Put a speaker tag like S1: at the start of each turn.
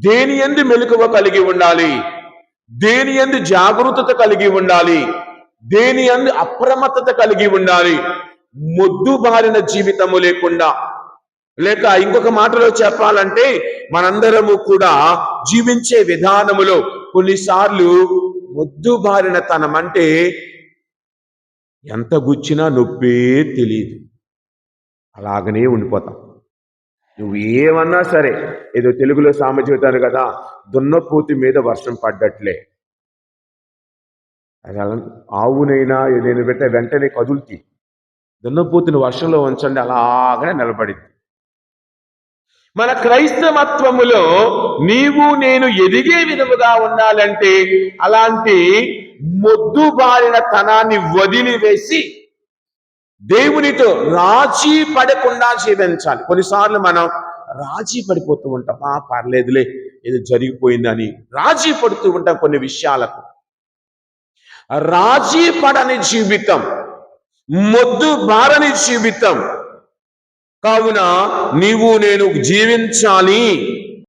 S1: దేని యందు మెలకువ కలిగి ఉండాలి, దేని యందు జాగరూకత కలిగి ఉండాలి, దేని యందు అప్రమత్తత కలిగి ఉండాలి. మొద్దుబారిన జీవితము లేకుండా, లేక ఇంకొక మాటలో చెప్పాలంటే మనందరము కూడా జీవించే విధానములో కొన్నిసార్లు మొద్దుబారిన తనం అంటే ఎంత గుచ్చినా నొప్పే తెలియదు, అలాగనే ఉండిపోతాం. నువ్వు ఏమన్నా సరే, ఏదో తెలుగులో సామెత చెబుతారు కదా, దున్నపోతు మీద వర్షం పడ్డట్లే. అది ఆవునైనా నేను పెట్టే వెంటనే కదులుతి, దున్నపోతుని వర్షంలో ఉంచండి, అలాగనే నిలబడింది. మన క్రైస్తవత్వములో నీవు నేను ఎదిగే విధముగా ఉండాలంటే అలాంటి మొద్దుబారిన తనాన్ని వదిలివేసి దేవునితో రాజీ పడకుండా జీవించాలి. కొన్నిసార్లు మనం రాజీ పడిపోతూ ఉంటాం, పర్లేదులే ఏదో జరిగిపోయిందని రాజీ పడుతూ ఉంటాం కొన్ని విషయాలకు. రాజీ పడని జీవితం, మొద్దు బారని జీవితం. కావున నీవు నేను జీవించాలి